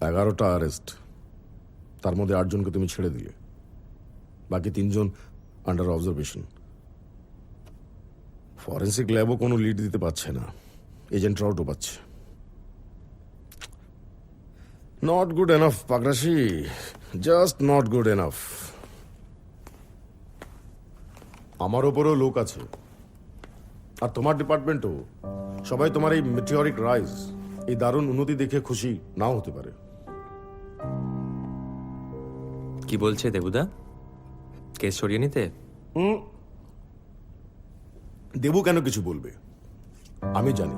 11টা arrest, তার মধ্যে 8 জনকে তুমি ছেড়ে দিলে, বাকি 3 জন আন্ডার অবজারভেশন। ফরেন্সিক ল্যাবও কোনো লিড দিতে পারছে না, এজেন্টরাও টোপাচ্ছে। Not good enough Pakrashi, just not good enough. আমার ওপরেও লোক আছে, আর তোমার ডিপার্টমেন্টও। সবাই তোমার এই মেটিওরিক রাইজ, এই দারুণ উন্নতি দেখে খুশি নাও হতে পারে। কি বলছে দেবুদা? কেস সরিয়ে নিতে? দেবু কেন কিছু বলবে, আমি জানি।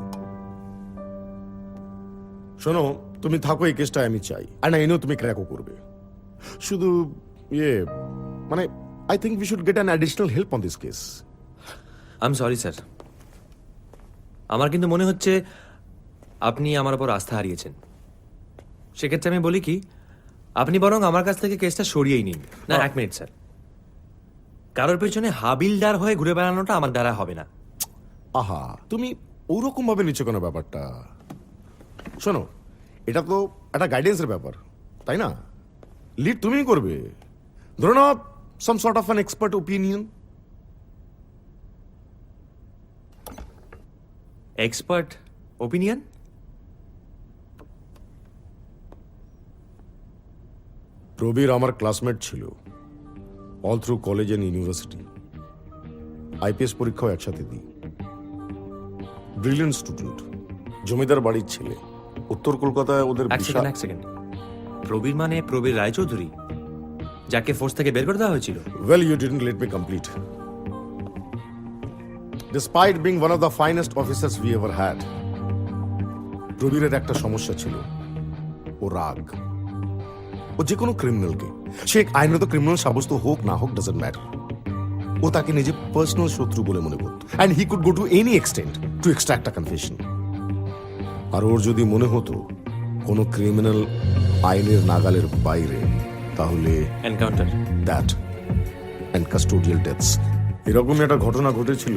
শোনো, তুমি থাকো, এই কেসটা আমি চাই, আর না এনেও তুমি ক্র্যাকও করবে। শুধু মানে I think we should get an additional help on this case. I am sorry sir, আমার কিন্তু মনে হচ্ছে আপনি আমার উপর আস্থা হারিয়েছেন। সেক্ষেত্রে আমি বলি কি, আপনি বরং আমার কাছ থেকে কেসটা সরিয়েই নিন। না, 1 মিনিট স্যার, কারোর পেছনে হাবিলদার হয়ে ঘুরে বেড়ানোটা আমার দ্বারা হবে না। আহা, তুমি ওরকম ভাবে নিচ্ছ কেন ব্যাপারটা? শোনো, এটা তো একটা গাইডেন্সের ব্যাপার, তাই না? লিড তুমিই করবে, ধরো না some sort of an expert opinion. Expert opinion? Prabir আমার ক্লাসমেট ছিল all through college and university. IPS পরীক্ষাও একসাথে দিই। ব্রিলিয়েন্ট স্টুডেন্ট, জমিদার বাড়ির ছেলে। উত্তর কলকাতায় ওদের এক সেকেন্ড, প্রবীর মানে প্রবীর রায়চৌধুরী, যাকে ফোর্স থেকে বের করে দেওয়া হয়েছিল? Well, you didn't let me complete. Despite being one of the finest officers we ever had, প্রবীরের একটা সমস্যা ছিল, ও রাগ। ও যে কোনো ক্রিমিনালকে, সে আইনত ক্রিমিনাল সাব্যস্ত হোক না হোক, ডাজন্ট ম্যাটার, ও তাকে নিজে পার্সোনাল শত্রু বলে মনে করত। And he could go to any extent to extract a confession. আর ওর যদি মনে হতো কোনো ক্রিমিনাল আইনের নাগালের বাইরে, তাহলে encounter, that and custodial deaths. এরকমই একটা ঘটনা ঘটেছিল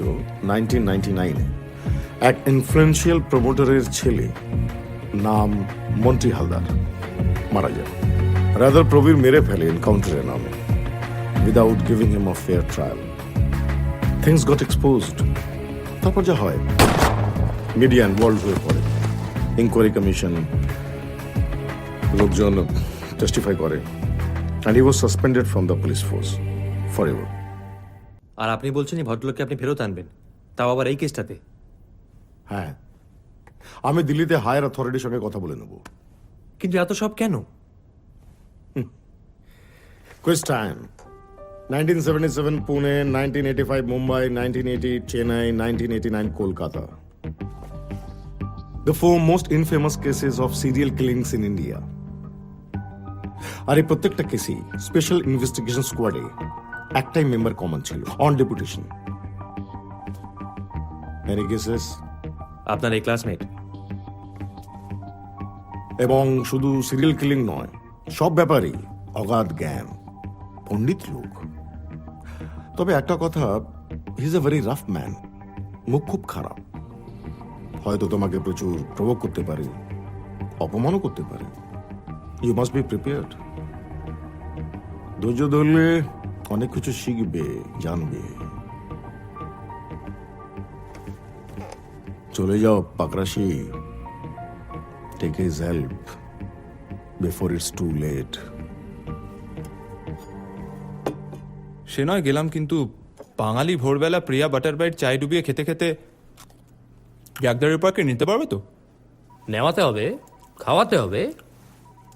1999-এ। এক ইনফ্লুয়েন্সিয়াল প্রমোটারের ছেলে, নাম মন্টি হালদার, মারা যায়। রাদার প্রবীর মেরে ফেলে এনকাউন্টারের নামে, without giving him a fair trial. Things got exposed. তারপর যা হয়, মিডিয়া ইনভলভ হয়ে পড়ে, ইনকোয়ারি কমিশন, লোকজন টেস্টিফাই করে, and he was suspended from the police force forever. আর আপনি বলছেন এই ভদ্রলোককে আপনি ফেরত আনবেন, তাও আবার এই কেসটাতে? হ্যাঁ, আমি দিল্লিতে হায়ার অথরিটির সঙ্গে কথা বলে নেব। কিন্তু এত সব কেন? Quiz time. 1977 Pune, 1985 Mumbai, 1980 Chennai, 1989 Kolkata. The 4 most infamous cases of serial killings in India. আর এই প্রত্যেকটা কেসেই স্পেশাল ইনভেস্টিগেশন স্কোয়াডে একটাই মেম্বার কমন ছিল, অন ডেপুটেশন। Any cases? আপনার এই ক্লাসমেট। এবং শুধু সিরিয়াল কিলিং নয়, সব ব্যাপারেই অগাধ জ্ঞান, পণ্ডিত লোক। তবে একটা কথা, he is a very rough man. মুখ খুব খারাপ, হয়তো তোমাকে প্রচুর প্রভোগ করতে পারে, অপমানও করতে পারে। You must be prepared. ধৈর্য ধরলে অনেক কিছু শিখবে, জানবে। চলে যাও Pakrashi, take his help before it's too late. সে নয় গেলাম, কিন্তু বাঙালি ভোরবেলা প্রিয়া বাটার বাইট চাই ডুবিয়ে খেতে খেতে ব্যাগদারের পার্কে নিতে পারবে তো? নেওয়াতে হবে, খাওয়াতে হবে,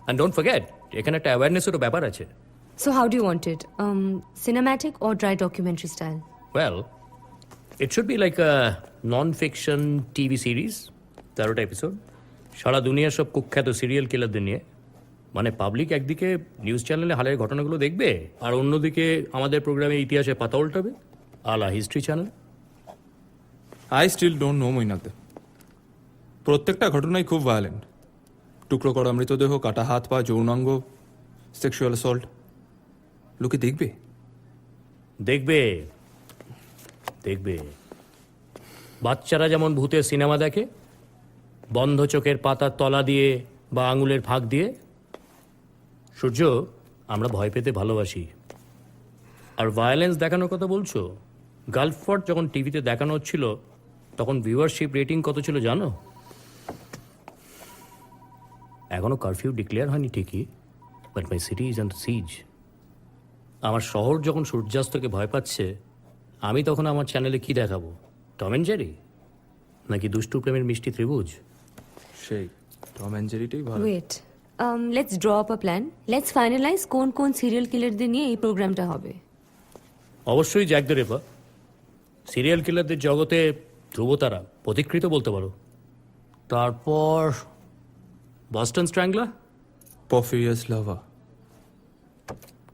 অ্যান্ড ডোন্ট ফরগেট এখানে একটা অ্যাওয়ারনেসেরও ব্যাপার আছে। So how do you want it? Cinematic or dry documentary style? Well, it should be like a non fiction TV series, 13টা এপিসোড, সারা দুনিয়ার সব কুখ্যাত সিরিয়াল কিলারদের নিয়ে। মানে পাবলিক একদিকে নিউজ চ্যানেলে হালের ঘটনাগুলো দেখবে, আর অন্যদিকে আমাদের প্রোগ্রামে ইতিহাসে পাতা উল্টাবে, a la history channel. I still don't know মৈনাতে। প্রত্যেকটা ঘটনাই খুব ভায়োলেন্ট। টুকরো করা মৃতদেহ, কাটা হাত পা, যৌনাঙ্গ, সেক্সুয়াল অ্যাসল্ট। লোকে দেখবে দেখবে দেখবে বাচ্চারা যেমন ভূতের সিনেমা দেখে, বন্ধ চোখের পাতার তলা দিয়ে বা আঙুলের ফাঁক দিয়ে, সূর্য, আমরা ভয় পেতে ভালোবাসি। আর ভায়োলেন্স দেখানোর কথা বলছো? গালফোর্ড যখন টিভিতে দেখানো হচ্ছিল তখন ভিউয়ারশিপ রেটিং কত ছিল জানো? এখনো কারফিউ ডিক্লেয়ার হয়নি ঠিকই, but my city is under siege. আমার শহর যখন সূর্যাস্তকে ভয় পাচ্ছে, আমি তখন আমার চ্যানেলে কি দেখাবো? টম অ্যান্ড জেরি নাকি দুষ্টু প্রেমের মিষ্টি ত্রিভুজ? সেই টম অ্যান্ড জেরিটাই ভালো। Wait. Let's draw up a plan. Let's finalize কোন সিরিয়াল কিলারদের নিয়ে এই প্রোগ্রামটা হবে। অবশ্যই জ্যাক দ্য রিপার। সিরিয়াল কিলারদের জগতে ধ্রুবতারা, পথিকৃত বলতে পারো। তারপর বস্টন স্ট্র্যাংলার। পরফিউরিয়াস লাভা।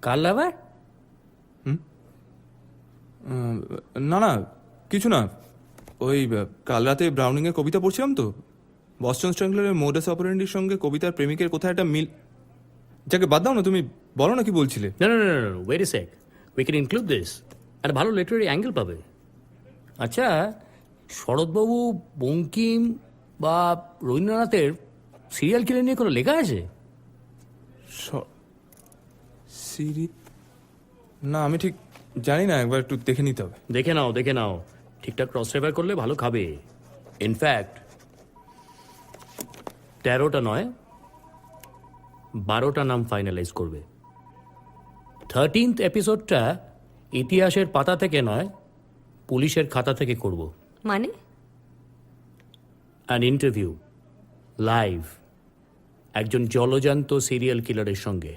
কার লাভার? না না, কিছু না। ওই কাল রাতে ব্রাউনিংয়ের কবিতা পড়ছিলাম তো, বস্টন স্ট্র্যাংলারের মোডাস অপারেন্ডির সঙ্গে কবিতার প্রেমিকের কোথায় একটা মিল। যাকে বাদ দাও না, তুমি বলো না কি বলছিলে। না না না না, wait a sec, we can include this. একটা ভালো লিটারারি অ্যাঙ্গেল পাবে। আচ্ছা, শরৎবাবু, বঙ্কিম বা রবীন্দ্রনাথের সিরিয়াল কিলার নিয়ে কোনো লেখা আছে? সিরি না, আমি ঠিক জানি না, একবার একটু দেখে নিতে হবে। দেখে নাও দেখে নাও, ঠিকঠাক ক্রস রেফার করলে ভালো খাবে। ইনফ্যাক্ট 13টা নয় 12টা নাম ফাইনালাইজ করবে। 13th এপিসোডটা ইতিহাসের পাতা থেকে নয়, পুলিশের খাতা থেকে করব। মানে? অ্যান ইন্টারভিউ লাইভ একজন জলজান্ত সিরিয়াল কিলারের সঙ্গে।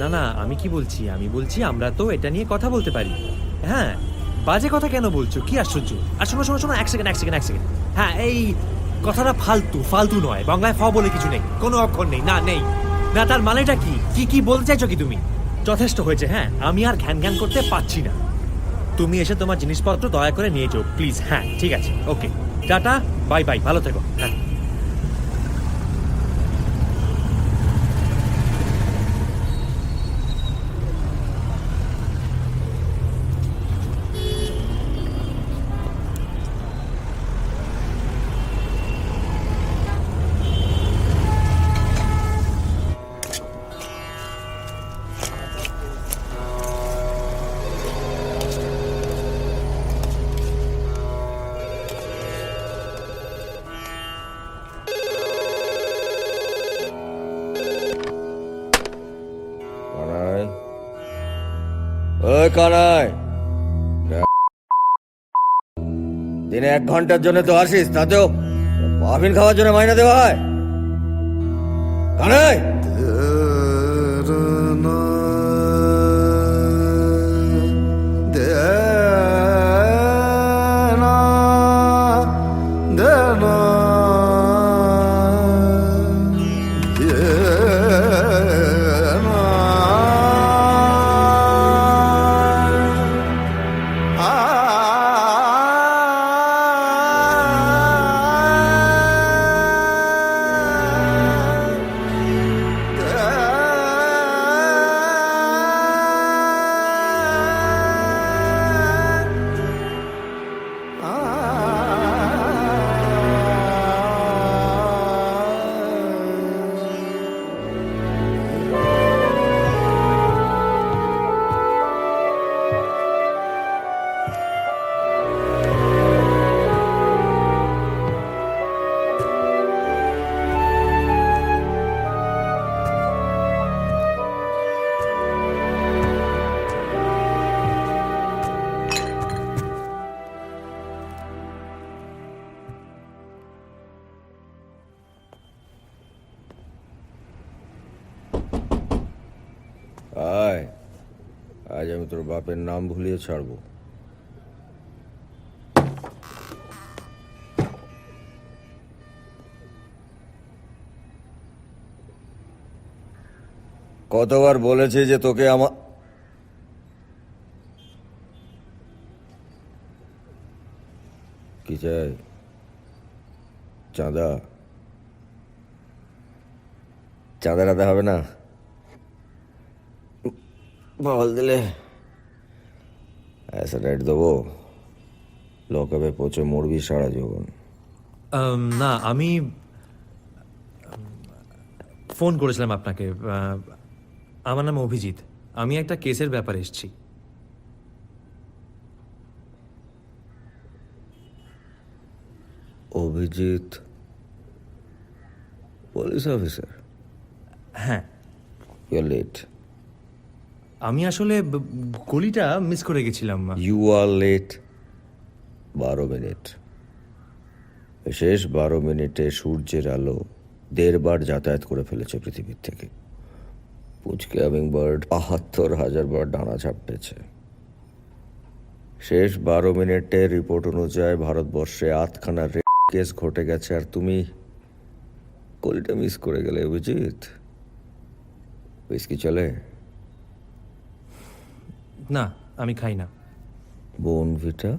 না না, আমি কি বলছি, আমি বলছি আমরা তো এটা নিয়ে কথা বলতে পারি। হ্যাঁ, বাজে কথা কেন বলছো? কি আশ্চর্য! আর শোনো শোনো শোনো, এক সেকেন্ড। হ্যাঁ, এই কথাটা ফালতু ফালতু নয়। বাংলায় ফ বলে কিছু নেই, কোনো অক্ষর নেই। না নেই না, তার মানেটা কি? কি বলতে চাইছো কি তুমি? যথেষ্ট হয়েছে। হ্যাঁ, আমি আর ঘ্যান করতে পারছি না। তুমি এসে তোমার জিনিসপত্র দয়া করে নিয়ে যাও প্লিজ। হ্যাঁ ঠিক আছে, ওকে, টাটা, বাই বাই, ভালো থেকো। হ্যাঁ। কানাই, ওই কানাই, দিনে 1 ঘন্টার জন্য তো আসিস, তাতেও পাফিন খাওয়ার জন্য মাইনা দেওয়া হয়? কানাই, আয়, আজ আমি তোর বাপের নাম ভুলিয়ে ছাড়বো। কতবার বলেছি যে তোকে আমার কি চাই? চাঁদা? চাঁদা রাতে হবে না, বল দিলে অ্যাসিড দেবো। লকআপে পচে মরবি সারা জীবন। না আমি ফোন করেছিলাম আপনাকে। আমার নাম অভিজিৎ, আমি একটা কেসের ব্যাপারে এসেছি। Abhijit police officer? হ্যাঁ, ইউ আর লেট। আমি আসলে গলিটা মিস করে গেছিলাম। You are late 12 minute. শেষ 12 মিনিটে সূর্যের আলো 1.5 বার যাতায়াত করে ফেলেছে পৃথিবীর থেকে। পুচকে হামিংবার্ড ৭২,০০০ বার ডানা ঝাপটেছে। শেষ 12 মিনিটের রিপোর্ট অনুযায়ী ভারতবর্ষে 8খানা রেপ কেস ঘটে গেছে, আর তুমি কলিটা মিস করে গেলে অভিজিৎ। উইস্কি চলে? না, আমি খাই না। বোনভিটা?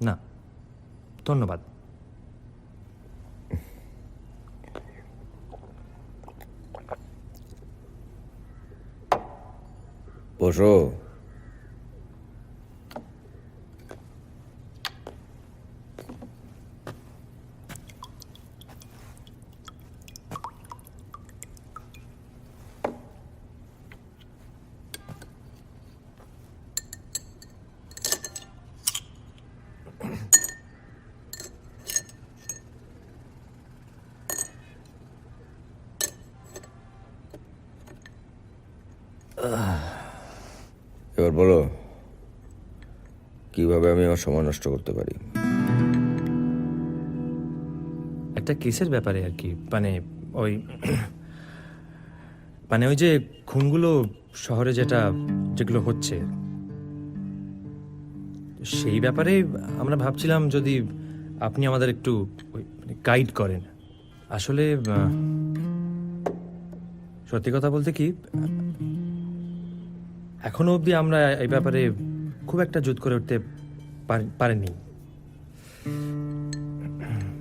না ধন্যবাদ। বসো। এবার বলো, কিভাবে আমি আমার সময় নষ্ট করতে পারি? একটা কেসের ব্যাপারে আর কি, ওই ওই যে খুনগুলো শহরে যেগুলো হচ্ছে সেই ব্যাপারে আমরা ভাবছিলাম যদি আপনি আমাদের একটু গাইড করেন। আসলে সত্যি কথা বলতে কি, এখনো অবধি আমরা এই ব্যাপারে খুব একটা জুত করে উঠতে পারেনি।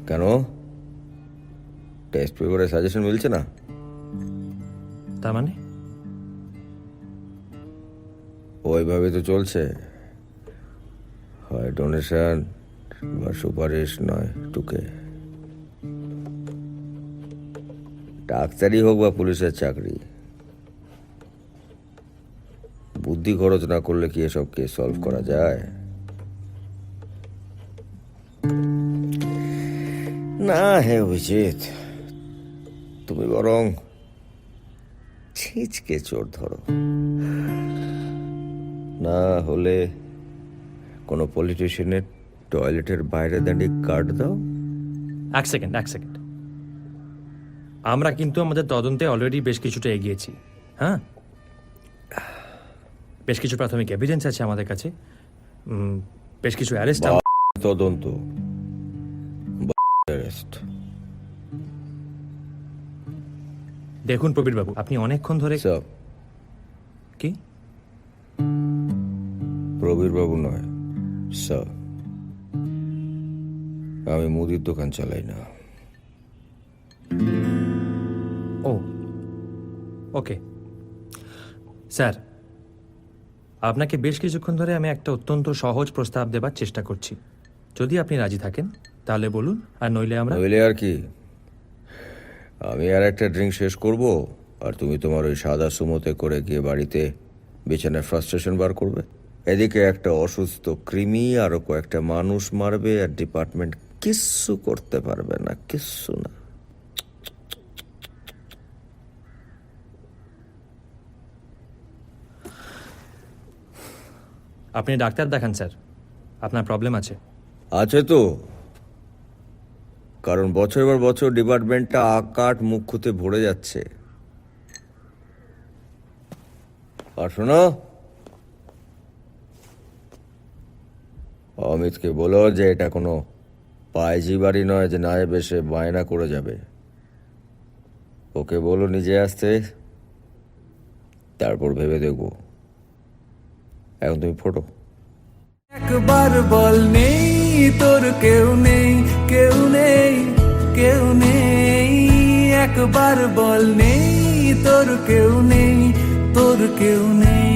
কেন? টেস্ট পেপারে সাজেশন মিলছে না? তার মানে ওইভাবে তো চলছে, হয় ডোনেশন বা সুপারিশ, নয় টুকে। ডাক্তারি হোক বা পুলিশের চাকরি, বুদ্ধি খরচ না করলে কি এসব কেস সলভ করা যায়? না হে অভিজিৎ, তুমি বরং ছিঁচকে চোর ধরো, না হলে কোনো পলিটিশিয়ানের টয়লেটের বাইরে দাঁড়িয়ে কার্ড দাও। এক সেকেন্ড আমরা কিন্তু আমাদের তদন্তে অলরেডি বেশ কিছুটা এগিয়েছি। হ্যাঁ, বেশ কিছু প্রাথমিক এভিডেন্স আছে আমাদের কাছে, বেশ কিছু অ্যারেস্ট। তদন্ত, অ্যারেস্ট। দেখুন প্রবীর বাবু, আপনি অনেকক্ষণ ধরে কি? প্রবীর বাবু নয় স্যার, আমি মুদির দোকান চালাই না। ও ওকে স্যার, আপনাকে বেশ কিছুক্ষণ ধরে আমি একটা অত্যন্ত সহজ প্রস্তাব দেবার চেষ্টা করছি। যদি আপনি রাজি থাকেন তাহলে বলুন, আর নইলে আর কি, আমি আর একটা ড্রিঙ্ক শেষ করব, আর তুমি তোমার ওই সাদা সুমোতে করে গিয়ে বাড়িতে বিছানায় ফ্রাস্ট্রেশন বার করবে। এদিকে একটা অসুস্থ কৃমি আরো কয়েকটা মানুষ মারবে, আর ডিপার্টমেন্ট কিচ্ছু করতে পারবে না, কিচ্ছু না। আপনি ডাক্তার দেখান স্যার, আপনার প্রবলেম আছে। আছে তো, কারণ বছর পর বছর ডিপার্টমেন্টটা আকাট মুখ্যতে ভরে যাচ্ছে। আর শোনো, অমিতকে বলো যে এটা কোনো পাইজি বাড়ি নয় যে না বেশে বায়না করে যাবে। ওকে বলো নিজে আসতে, তারপর ভেবে দেখবো। এখন তুমি ফোটো। একবার বল নেই তোর কেউ নেই, কেউ নেই, কেউ নেই। একবার বল নেই তোর কেউ নেই, তোর কেউ নেই।